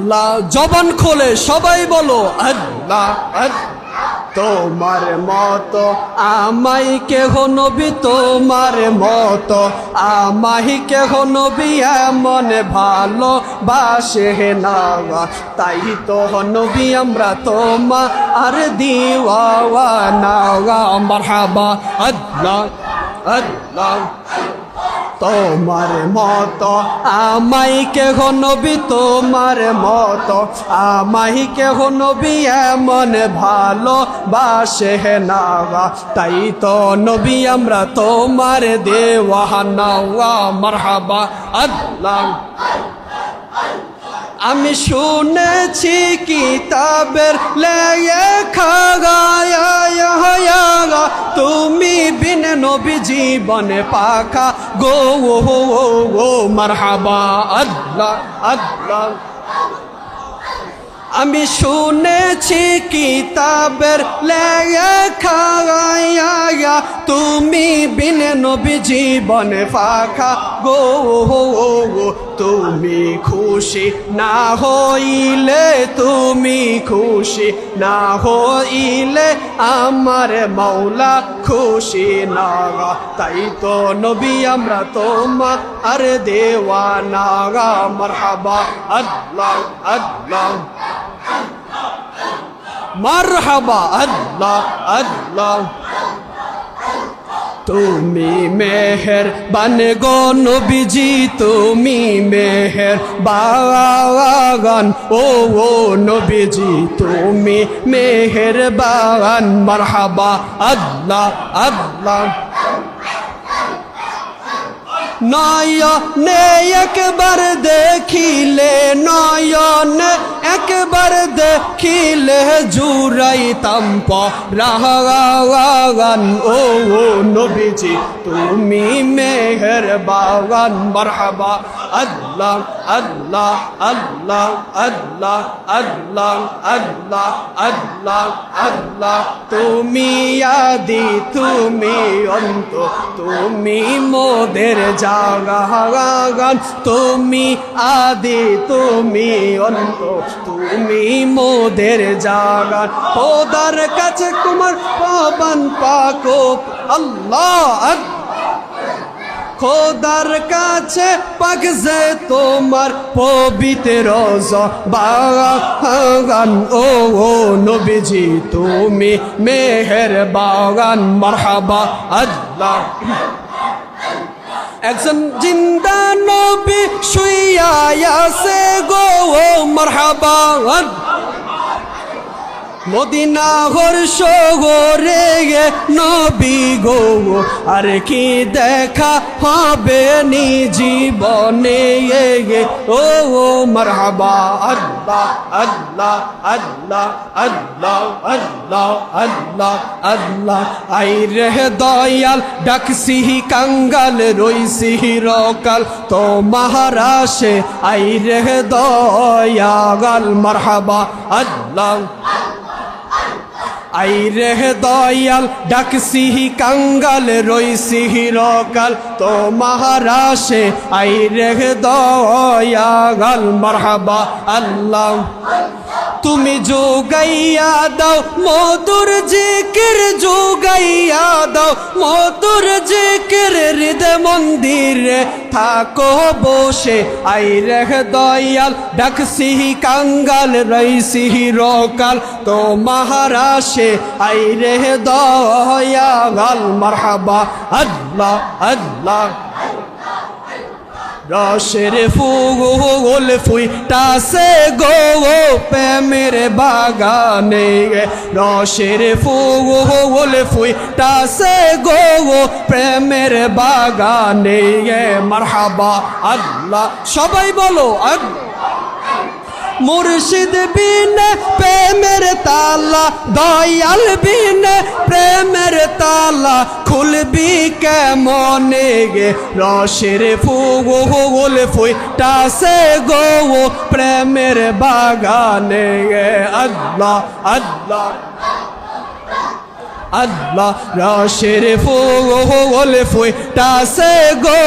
আল্লাহ জবান খোলে সবাই বলো আল্লাহ আল্লাহ তোমার মতো আমাই কেহ নবী তোমার মতো আমাই কেহ নবী এমন ভালো বাসে না তাই তো নবী আমরা তোমার আর দিওয়ানা মারহাবা আল্লাহ আল্লাহ তোমার মতো আমাই কেহ নবী তোমার মতো আমাই কেহ নবী এমন ভালো বাসে না তাই তো নবী আমরা তোমার দেওয়ানা মারহাবা আল্লাহ আমি শুনেছি কিতাবের লেখা তুমি বিন নবী জীবনে পাখা গো মারহাবা আল্লাহ আল্লাহ আমি শুনেছি কিতাবের লেখা তুমি বিন নবী জীবনে পাখা গো তুমি খুশি না হইলে তুমি খুশি না হইলে আমার মৌলা খুশি না তাই তো নবী আমরা তোমার আর দেওয়ানা মারহাবা আল্লাহ আল্লাহ মারহাবা আল্লাহ আল্লাহ তুমি মেহের বান গো নবীজি তুমি মেহের বাগান ও নবীজি তুমি মেহের বাগান মারহাবা আল্লাহ আল্লাহ নয়নে একবার দেখিলে নয়নে একবার দেখিলে জুড়াইতাম পরাগান ও নবীজি তুমি মেহের বাগান মারহাবা আল্লাহ আল্লাহ আল্লাহ আল্লাহ আল্লাহ আল্লাহ আল্লাহ আল্লাহ তুমি আদি তুমি অন্ত তুমি মোদের জাগান তুমি আদি তুমি অন্ত তুমি মোদের জাগান খোদার কাছে তোমার পাবন পাকো আল্লাহ খোদার কাছে পাক যে তোমার পবিত্র বাগান ও নবীজি তুমি মেহের বাগান মারহাবা আল্লাহ একজন জিন্দা নবী শুইয়া আছে গো মারহাবা মদিনা হর্ষ গোরে নবী গো আর কি দেখা হবে নি জীবনে ও মারহাবা আল্লাহ আল্লাহ আল্লাহ আল্লাহ আল্লাহ আল্লাহ আল্লাহ আই রে দয়াল ডাকসিহি কাঙ্গাল রইসিহি রকাল তো মহারাশে আই রে দয়াল মারহাবা আল্লাহ আই রে দয়াল ডাকসিহি কাঙ্গাল রইসিহি রকাল তো মহারাশে আই রে দয়াল মারহাবা আল্লাহ তুমি যোগাইয়া দাও মধুর জিকির যোগাইয়া দাও মধুর জিকির হৃদয় মন্দিরে থাকো বসে আই রে দয়াল ডাকসিহি কাঙ্গাল রইসিহি রকাল তো মহারাশে আই রে দয়াল মারহাবা আল্লাহ আল্লাহ রসের ফুল ফুইটাছে গো প্রেমের বাগানে রসের ফুল ফুইটাছে গো প্রেমের বাগানে মারহাবা আল্লাহ সবাই বলো মুর্শিদ বিনে প্রেমের তালা দয়াল বিনে প্রেমের তালা খুলবি কেমনে গে রসের ফুল ফুইটাছে গো প্রেমের বাগানে গে আল্লাহ আল্লাহ আল্লাহ রসের ফুল ফুইটাছে গো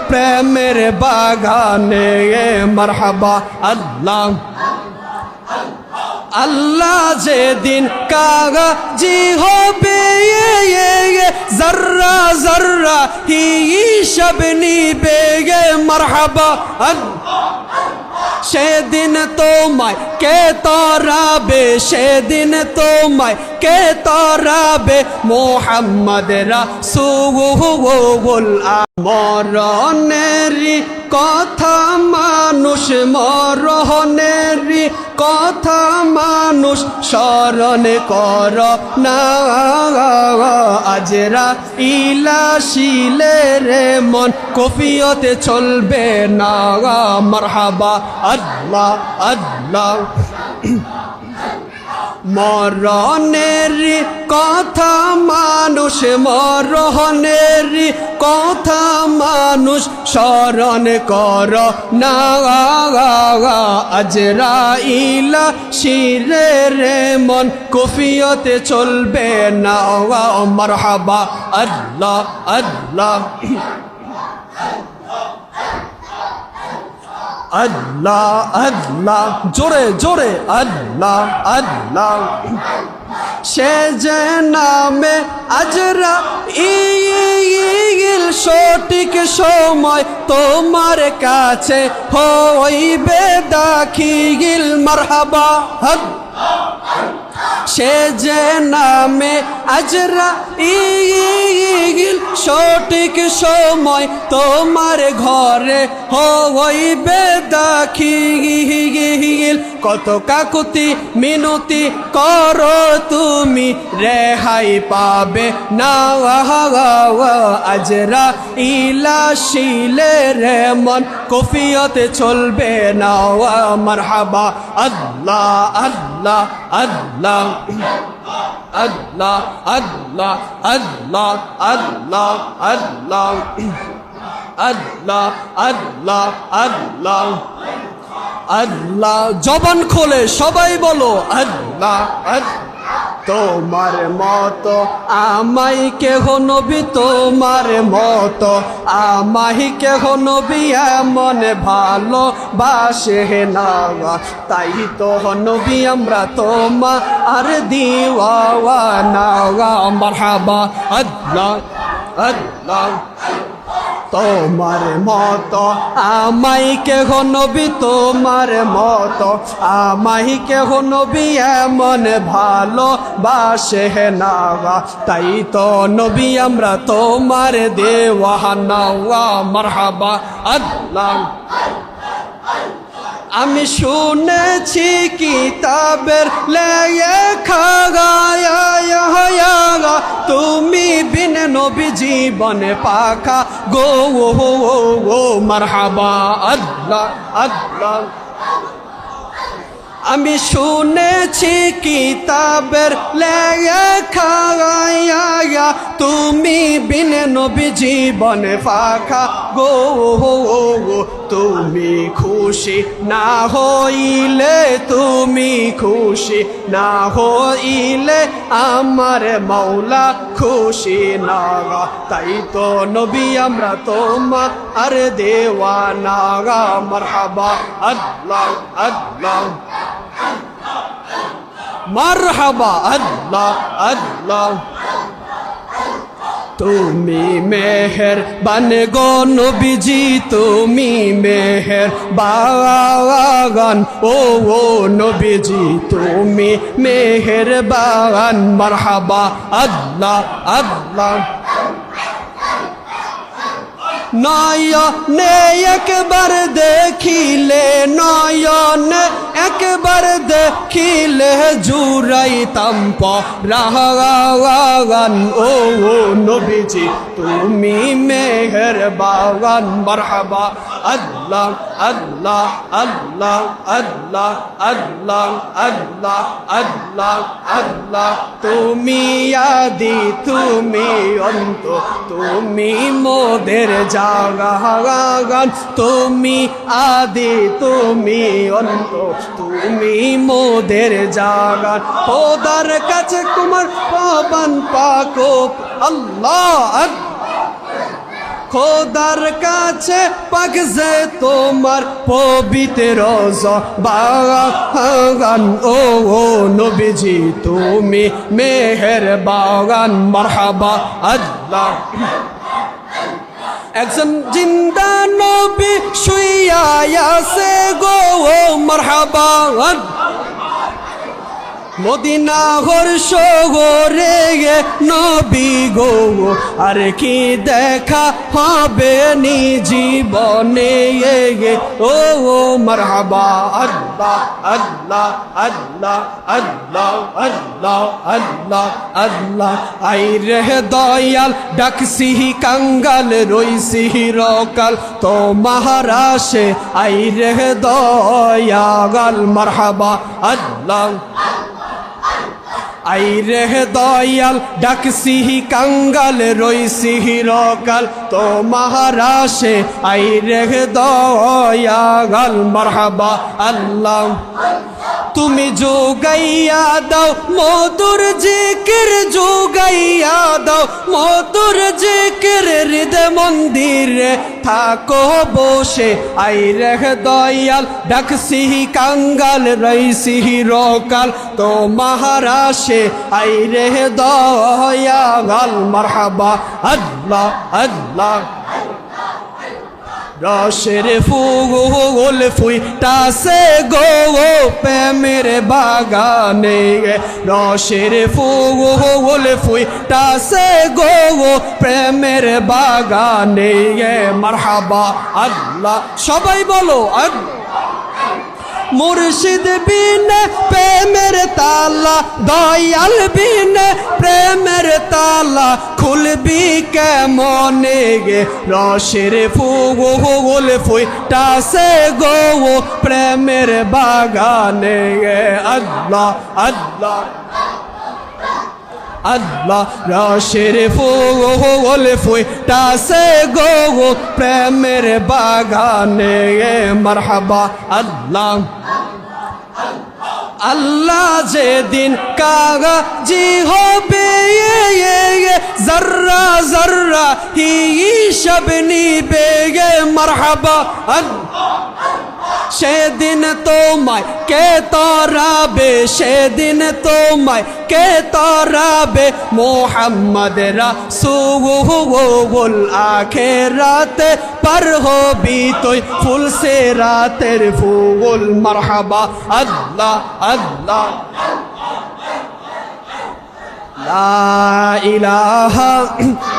প্রেমের বাগানে মারহাবা আল্লাহ আল্লাহ যেদিন কাগজি হবে জর্রা জর্রা হিসাব নিবে মারহাবা সেদিন তোমায় কে তরাবে সেদিন তোমায় কে তরাবে মোহাম্মদ রাসূল মরণেরই কথা মানুষ মরণেরই কথা মানুষ স্মরণ কর না আজরাইল আসিলে রে মন কফিয়তে চলবে না মারহাবা আল্লাহ আল্লাহ মরণেরই কথা মানুষ মরণেরই কথা মানুষ স্মরণ কর না আজরাইল শিরে রে মন কফিয়তে চলবে না মারহাবা আল্লাহ আল্লাহ আল্লাহ আল্লাহ জোরে জোরে আল্লাহ আল্লাহ সে যে নামে আজরাইল সঠিক সময় তোমার কাছে হইবে দাখিল মারহাবা সে যে নামে আজরাইল সঠিক সময় তোমার ঘরে হইবে দাখিল কত কাকুতি মিনতি করো তুমি রেহাই পাবে না আজরাইল আসিলে রে মন কফিয়তে চলবে না মারহাবা আল্লাহ আল্লাহ আল্লাহ আল্লাহ আল্লাহ আল্লাহ আল্লাহ আল্লাহ আল্লাহ আল্লাহ আল্লাহ আল্লাহ জবান খোলে সবাই বলো আল্লাহ তোমার মতো আমায় কেহ নবী তোমার মতো আমায় কেহ নবী এমন ভালো বাসে না তাই তো নবী আমরা তোমার আর দিওয়ানা মারহাবা আল্লাহ আল্লাহ তোমার মতো আমায় কেহ নবী তোমার মতো আমায় কেহ নবী এমন ভালো বাসে না তাই তো নবী আমরা তোমার দেওয়ানা মারহাবা আল্লাহ আমি শুনেছি কিতাবের লেখা তুমি বিন নবী জীবনে পাখা গো মারহাবা আল্লাহ আল্লাহ আমি শুনেছি কিতাবের লেখা তুমি বিন নবী জীবনে পাখা গো তুমি খুশি না হইলে তুমি খুশি না হইলে আমার মৌলা খুশি না তাই তো নবী আমরা তোমার আর দেওয়ানা মারহাবা আল্লাহ আল্লাহ মারহাবা আল্লাহ আল্লাহ তুমি মেহেরবান গো নবীজি তুমি মেহেরবান ও নবীজি তুমি মেহেরবান মারহাবা আল্লাহ আল্লাহ নয়নে একবার দেখিলে নয়নে একবার দেখিলে জুরাইতাম পরাগান ও নবীজি তুমি মেহেরবান মারহাবা আল্লাহ আল্লাহ আল্লাহ আল্লাহ আল্লাহ আল্লাহ আল্লাহ আল্লাহ তুমি আদি তুমি অন্ত তুমি মোদের জাগান তুমি আদি তুমি অন্ত তুমি মোদের জাগান খোদার কাছে তোমার পাবান পাকো আল্লাহ খোদার কাছে পাক যে তোমার পবিত্র জবান ও নবীজি তুমি মেহেরবান মারহাবা আল্লাহ একজন জিন্দা নবী শুইয়া আছে গো মারহাবা মদিনা শহরে নবী গো আর কি দেখা হবে নি জীবনে ও মারহাবা আল্লাহ আল্লাহ আল্লাহ আল্লাহ আল্লাহ আল্লাহ আল্লাহ আই রে দয়াল ডাকসিহি কাঙ্গাল রইসিহি রকাল তো মহারাশে আই রে দয়াল মারহাবা আল্লাহ আই রে দয়াল ডাকসিহি কাঙ্গাল রইসিহি রকাল তো মহারাশে আই রে দয়াল মারহাবা আল্লাহ তুমি যোগাইয়া দাও মধুর জিকির যোগাইয়া দাও মধুর জিকির হৃদয় মন্দিরে থাকো বসে আই রে দয়াল ডাকসিহি কাঙ্গাল রইসিহি রকাল তো মহারাশে আই রে দয়াল মারহাবা আল্লাহ আল্লাহ রসের ফুল ফুইটাছে গো প্রেমের বাগানে রসের ফুল ফুইটাছে গো প্রেমের বাগানে মারহাবা আল্লাহ সবাই বলো মুর্শিদ বিনে প্রেমের তালা দয়াল বিনে প্রেমের তালা খুলবি কেমনে গে রসের ফুল ফুইটাছে গো প্রেমের বাগানে আল্লাহ আল্লাহ আল্লাহ রসের ফুল ফুইটাছে গো প্রেমের বাগানে মারহাবা আল্লাহ আল্লাহ যেদিন কাগজি হবে জর্রা জর্রা হিসাব নিবে মারহাবা সেদিন তোমায় কে তরাবে সেদিন তোমায় কে তরাবে মোহাম্মদ রাসূল আখিরাতে পার হবি তুই ফুল সে রাতের ফুল মারহাবা আল্লাহ আল্লাহ লা ইলাহা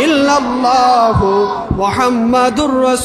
ইল্লাল্লাহু মুহাম্মাদুর রাসূল